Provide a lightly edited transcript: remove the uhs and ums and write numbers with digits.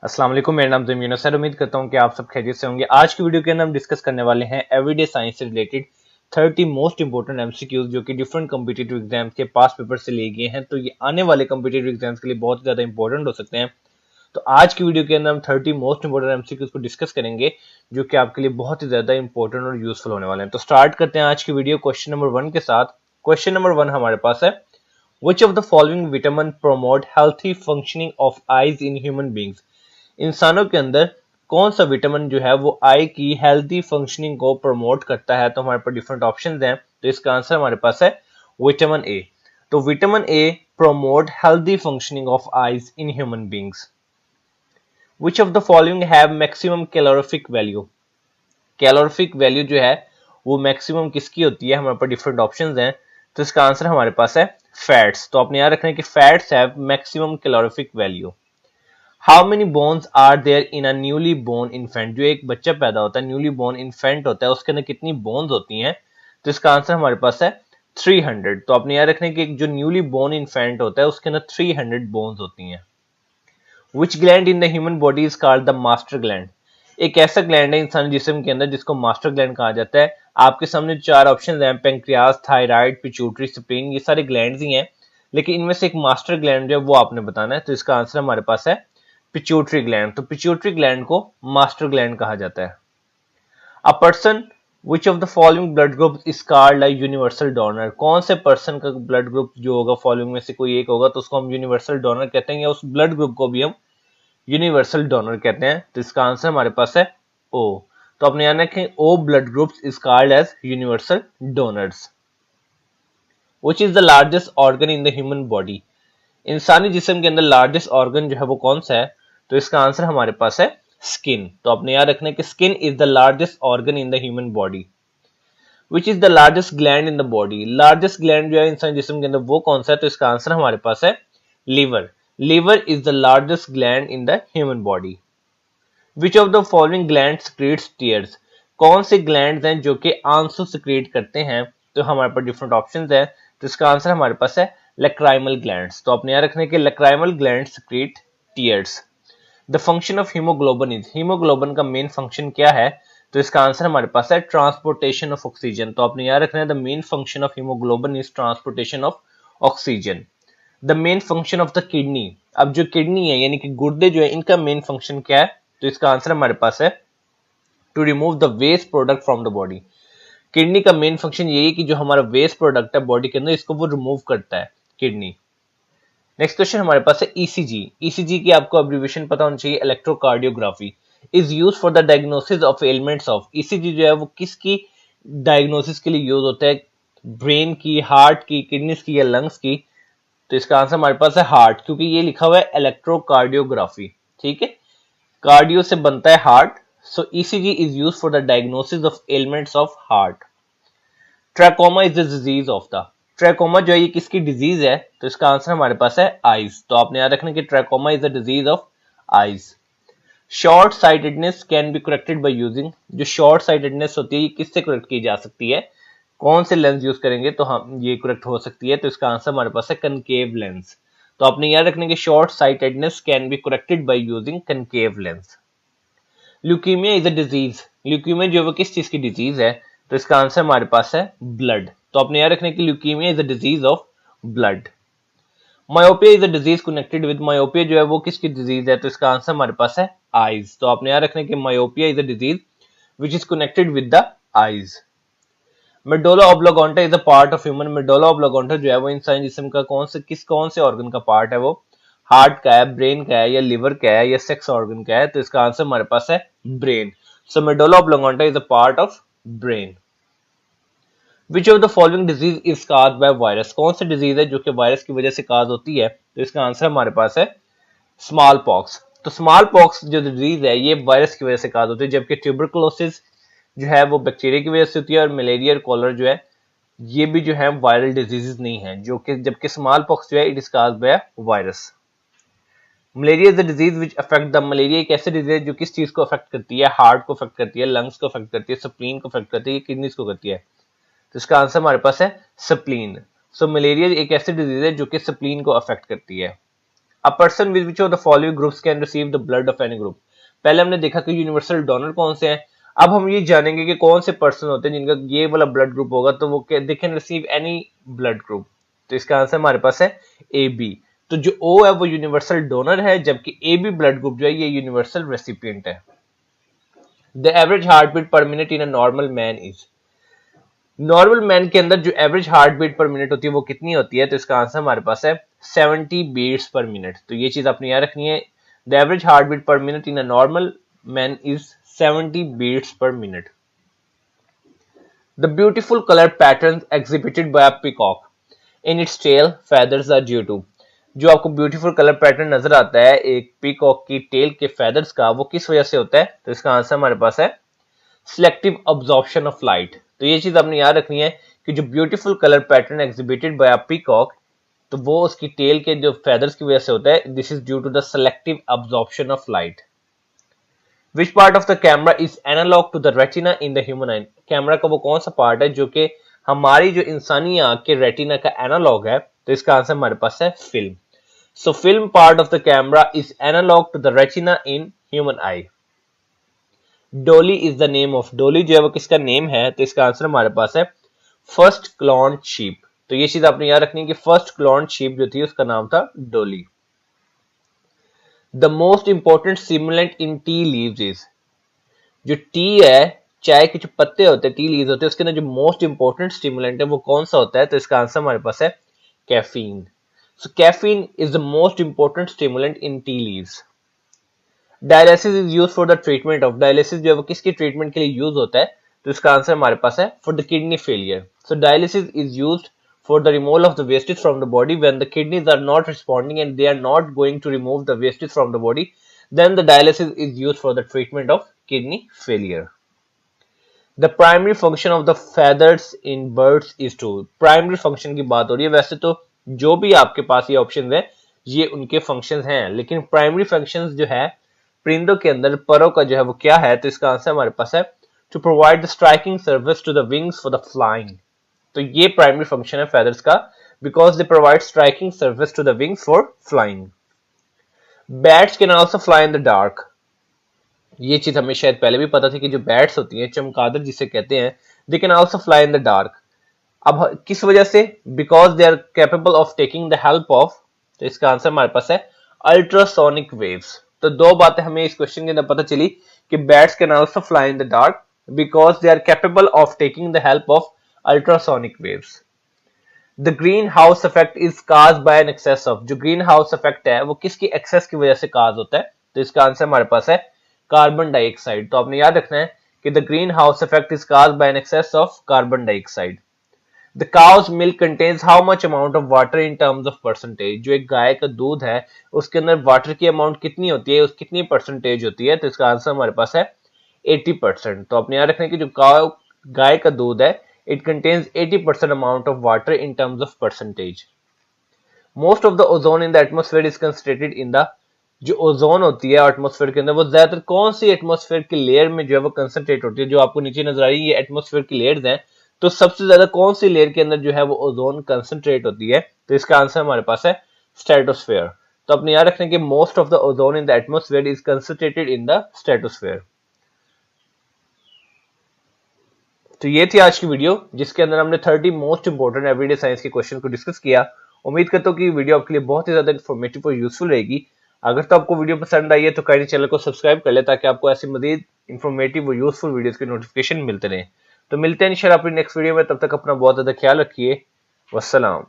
अस्सलाम वालेकुम, मेरा नाम ज़मीन है सर। उम्मीद करता हूँ कि आप सब खैरियत से होंगे। आज की वीडियो के अंदर हम डिस्कस करने वाले हैं एवरीडे साइंस से रिलेटेड 30 मोस्ट इंपोर्टेंट एमसीक्यूज जो कि डिफरेंट कॉम्पिटिटिव एग्जाम्स के पास पेपर से लिए गए हैं। तो ये आने वाले कॉम्पिटिटिव एग्जाम्स के लिए बहुत ज़्यादा इंपॉर्टेंट हो सकते हैं। तो आज की वीडियो के अंदर हम 30 मोस्ट इंपोर्टेंट एमसीक्यूज को डिस्कस करेंगे जो कि आपके लिए बहुत ही ज़्यादा इंपॉर्टेंट और यूजफुल होने वाले हैं। तो स्टार्ट करते हैं आज की वीडियो क्वेश्चन नंबर 1 के साथ। क्वेश्चन नंबर 1 हमारे पास है, Which of the following vitamin promote healthy functioning of eyes in human beings? इंसानों के अंदर कौन सा विटामिन जो है वो आई की हेल्थी फंक्शनिंग को प्रमोट करता है? तो हमारे पास डिफरेंट ऑप्शंस हैं। तो इसका आंसर हमारे पास है विटामिन ए। तो vitamin A promote healthy functioning of eyes in human beings. Which of the following have maximum calorific value? Calorific value जो है वो मैक्सिमम किसकी होती है? हमारे पास डिफरेंट ऑप्शंस हैं। तो इसका आंसर हमारे पास है फैट्स। तो आपने याद रखना है कि fats have maximum calorific value. How many bones are there in a newly born infant? जो एक बच्चा पैदा होता है, न्यूली बोर्न इन्फेंट होता है, उसके अंदर कितनी बोन्स होती हैं? तो इसका आंसर हमारे पास है 300। तो आपने याद रखना है कि जो न्यूली बोर्न इन्फेंट होता है उसके अंदर 300 बोन्स होती हैं। विच gland in the human body is called the master gland? एक ऐसा ग्लैंड है इंसानी जिस्म के अंदर जिसको मास्टर ग्लैंड कहा जाता है। आपके सामने चार ऑप्शन हैं, पेंक्रियास, थायराइड, पिट्यूटरी, स्प्लीन। ये सारे ग्लैंड्स ही हैं, लेकिन इनमें से एक मास्टर ग्लैंड जो है वो आपने बताना है। तो इसका आंसर हमारे पास है पिट्यूटरी ग्लैंड। तो पिट्यूटरी ग्लैंड को मास्टर ग्लैंड कहा जाता है। A person which of the following blood group is called a universal donor? कौन से पर्सन का ब्लड ग्रुप जो होगा फॉलोइंग में से कोई एक होगा तो उसको हम यूनिवर्सल डोनर कहते हैं, या उस ब्लड ग्रुप को भी हम यूनिवर्सल डोनर कहते हैं। तो इसका आंसर हमारे पास है ओ। तो अपने याद रखें O blood groups is called as universal donors. Which is the largest organ in the human body? इंसानी जिस्म के अंदर लार्जेस्ट ऑर्गन जो है वो कौन सा है? तो इसका आंसर हमारे पास है स्किन। तो अपने याद रखना है कि skin is the largest organ in the human body. Which is the largest gland in the body? Largest gland जो है इंसानी जिस्म के अंदर वो कौन सा है? तो इसका आंसर हमारे पास है liver. Liver is the largest gland in the human body. Which of the following glands secretes tears? कौन से ग्लैंड हैं जो कि आंसू secrete करते हैं? तो हमारे पास डिफरेंट ऑप्शंस हैं। तो इसका आंसर हमारे पास है लैक्राइमल ग्लैंड्स। तो अपने याद रखने के lacrimal gland secrete tears. The function of hemoglobin is, haemoglobin का मेन फंक्शन क्या है? तो इसका आंसर हमारे पास है ट्रांसपोर्टेशन ऑफ ऑक्सीजन। तो अपने याद रखना है the main function of haemoglobin is transportation of oxygen. The main function of the kidney, अब जो किडनी है यानी कि गुर्दे जो है इनका मेन फंक्शन क्या है? तो इसका आंसर हमारे पास है to remove the waste product from the body. Kidney का मेन फंक्शन यही है कि जो हमारा वेस्ट प्रोडक्ट है बॉडी के अंदर इसको वो रिमूव करता है किडनी। नेक्स्ट क्वेश्चन हमारे पास है ईसीजी। ईसीजी की आपको एब्रिविएशन पता होना चाहिए, electrocardiography is use for the diagnosis of elements of. ECG जो है वो किसकी डायग्नोसिस के लिए यूज होता है? ब्रेन की, हार्ट की, किडनीज की या लंग्स की? तो इसका आंसर हमारे पास है हार्ट, क्योंकि ये लिखा हुआ है इलेक्ट्रोकार्डियोग्राफी। ठीक है, कार्डियो से बनता है heart. So ECG is used for the diagnosis of elements of heart. Trachoma is the disease of the. Trachoma जो है ये किसकी डिजीज है? तो इसका आंसर हमारे पास है आईज। तो आपने याद रखना कि trachoma is the disease of eyes. Short sightedness can be corrected by using. जो शॉर्ट साइटेडनेस होती है ये किससे करेक्ट की जा सकती है? कौन से लेंस यूज करेंगे तो हम ये करेक्ट हो सकती है? तो इसका आंसर हमारे पास है कनकेव लेंस। तो आपने याद रखना कि short sightedness can be corrected by using concave lens. Leukaemia is a disease. Leukaemia जो है वो किस चीज की डिजीज है? तो इसका आंसर हमारे पास है ब्लड। तो आपने याद रखना कि leukaemia is a disease of blood. Myopia is a disease connected with. Myopia जो है वो किसकी डिजीज है? तो इसका आंसर हमारे पास है आईज। तो आपने याद रखना कि myopia is a disease which is connected with the eyes. Medulla oblongata is a part of human. Medulla oblongata जो है वो इंसानी जिस्म का कौन से ऑर्गन का पार्ट है? वो हार्ट का है, ब्रेन का है, या लिवर का है, या सेक्स ऑर्गन का है? तो इसका आंसर हमारे पास है brain. So medulla oblongata is a part of brain. Which of the following disease is caused by virus? कौन सी डिजीज है जो कि वायरस की वजह से काज होती है? तो इसका आंसर हमारे पास है स्मॉल पॉक्स। तो स्मॉल पॉक्स जो डिजीज है ये वायरस की वजह से काज होती है, जबकि ट्यूबरकुलोसिस जो है वो बैक्टीरिया की वजह से होती है, और मलेरिया और कॉलर जो है ये भी जो है वायरल डिजीजेस नहीं है, जो कि जबकि स्मॉल पॉक्स जो है it is caused by virus. Malaria is the disease which affect the. Malaria एक ऐसी डिजीज है जो किस चीज को अफेक्ट करती है? हार्ट को अफेक्ट करती है, लंग्स को अफेक्ट करती है, स्प्लीन को अफेक्ट करती है, किडनीज को करती है? तो इसका आंसर हमारे पास है स्प्लीन। सो मलेरिया एक ऐसी डिजीज है जो कि स्प्लीन को अफेक्ट करती है। A person with which of the following groups can receive the blood of any group. पहले हमने देखा कि यूनिवर्सल डोनर कौन से हैं, अब हम ये जानेंगे कि कौन से पर्सन होते हैं जिनका ये वाला ब्लड ग्रुप होगा तो वो they can receive any blood group. तो इसका आंसर हमारे पास है ए बी। तो जो ओ है वो यूनिवर्सल डोनर है, जबकि ए बी ब्लड ग्रुप जो है ये यूनिवर्सल रेसिपिएंट है। The average heart beat per minute in a normal man is. Normal man के अंदर जो average heart beat per minute होती है वो कितनी होती है, तो इसका आंसर हमारे पास है 70 बीट्स पर मिनट। तो ये चीज आपने याद रखनी है, the average heart beat per minute in a normal man is 70 beats per minute. The beautiful colour pattern exhibited by a peacock in its tail feathers are due to. जो आपको beautiful colour pattern नजर आता है एक peacock की tell के feathers का, वो किस वजह से होता है, तो इसका आंसर हमारे पास है सिलेक्टिव अब्जॉर्प्शन ऑफ लाइट। तो ये चीज आपने याद रखनी है कि जो beautiful colour pattern exhibited by a peacock, तो वो उसकी टेल के जो फेदर्स की वजह से होता है, this is due to the selective absorption of light. Which part of the camera is analogue to the retina in the human eye. Camera का वो कौन सा पार्ट है जो कि हमारी जो इंसानी आंख के रेटिना का एनालॉग है, तो इसका आंसर हमारे पास है film. So film part of the camera is analogue to the retina in human eye. Dolly is the name of, डोली जो है वो किसका नेम है, तो इसका आंसर हमारे पास है फर्स्ट क्लोन्ड शीप। तो ये चीज आपने याद रखनी है कि फर्स्ट क्लोन्ड शीप जो थी उसका नाम था डोली। The most important stimulant in tea leaves is. जो टी है, चाय के जो पत्ते होते हैं, टी लीव्स होते हैं, उसके अंदर जो मोस्ट इंपॉर्टेंट स्टिमुलेंट है वो कौन सा होता है, तो इसका आंसर हमारे पास है caffeine. So caffeine is the most important stimulant in tea leaves. Dialysis is use for the treatment of, dialysis जो है वो किसके ट्रीटमेंट के लिए यूज होता है, तो इसका आंसर हमारे पास है for the kidney failure. So dialysis is used for the removal of the wastage from the body when the kidneys are not responding and they are not going to remove the wastage from the body, then the dialysis is used for the treatment of kidney failure. The primary function of the feathers in birds is to, primary function की बात हो रही है, वैसे तो जो भी आपके पास ये ऑप्शन है ये उनके फंक्शंस हैं, लेकिन प्राइमरी फंक्शंस जो है परिंदों के अंदर परों का जो है वो क्या है, तो इसका आंसर हमारे पास है to provide the striking service to the wings for the flying. तो ये प्राइमरी फंक्शन है फेदर्स का, because they provide striking service to the wings for flying. Bats can also fly in the dark. ये चीज हमें शायद पहले भी पता थी कि जो बैट्स होती हैं, चमगादड़ जिसे कहते हैं, they can also fly in the dark. अब किस वजह से, because they are capable of taking the help of, तो इसका आंसर हमारे पास है अल्ट्रासोनिक वेव्स। तो दो बातें हमें इस क्वेश्चन के अंदर पता चली कि bats can also fly in the dark because they are capable of taking the help of ultrasonic waves. The greenhouse effect is caused by an excess of, जो greenhouse effect है वो किसकी excess की वजह से cause होता है, तो इसका आंसर हमारे पास है कार्बन डाइऑक्साइड। तो आपने याद रखना है कि the greenhouse effect is caused by an excess of carbon dioxide. The cow's milk contains how much amount of water in terms of percentage। जो एक गाय का दूध है उसके अंदर वाटर की अमाउंट कितनी होती है, उस कितनी परसेंटेज होती है, तो इसका आंसर हमारे पास है 80%। तो आपने याद रखना है कि जो गाय का दूध है it contains 80% amount of water in terms of percentage. Most of the ozone in the atmosphere is concentrated in the, जो ओजोन होती है एटमॉस्फेयर के अंदर वो ज्यादातर कौन सी एटमॉस्फेयर की लेयर में जो है वो कंसंट्रेट होती है, जो आपको नीचे नजर आ रही है ये एटमॉस्फेयर की लेयर्स हैं, तो सबसे ज्यादा कौन सी लेयर के अंदर जो है वो ओजोन कंसंट्रेट होती है, तो इसका आंसर हमारे पास है स्ट्रेटोस्फेयर। तो अपने याद रखने कि most of the ozone in the atmosphere is concentrated in the stratosphere. तो ये थी आज की वीडियो जिसके अंदर हमने 30 मोस्ट इंपोर्टेंट एवरीडे साइंस के क्वेश्चन को डिस्कस किया। उम्मीद करता हूँ कि वीडियो आपके लिए बहुत ही ज्यादा इन्फॉर्मेटिव और यूजफुल रहेगी। अगर तो आपको वीडियो पसंद आई है तो काइंडली चैनल को सब्सक्राइब कर ले ताकि आपको ऐसी मजीद इन्फॉर्मेटिव और यूजफुल वीडियोस के नोटिफिकेशन मिलते रहे। तो मिलते हैं इंशाल्लाह अपनी नेक्स्ट वीडियो में, तब तक अपना बहुत ज्यादा ख्याल रखिए। वस्सलाम।